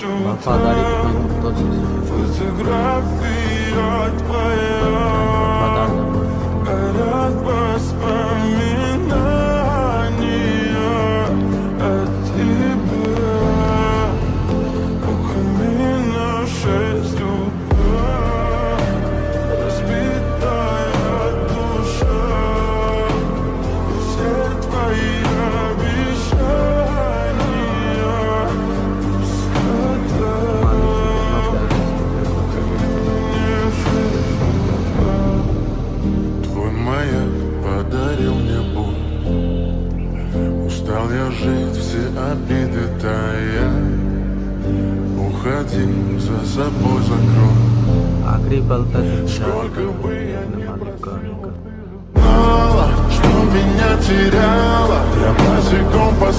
वफादारी को कोई नुकता नहीं है। वफादार подарил мне боль. Устал я жить, все обиды тая. Уходи, за собой закрой. आखिरी पल तक Сколько бы я अपने ни मालिक का знала, что меня теряла, я босиком по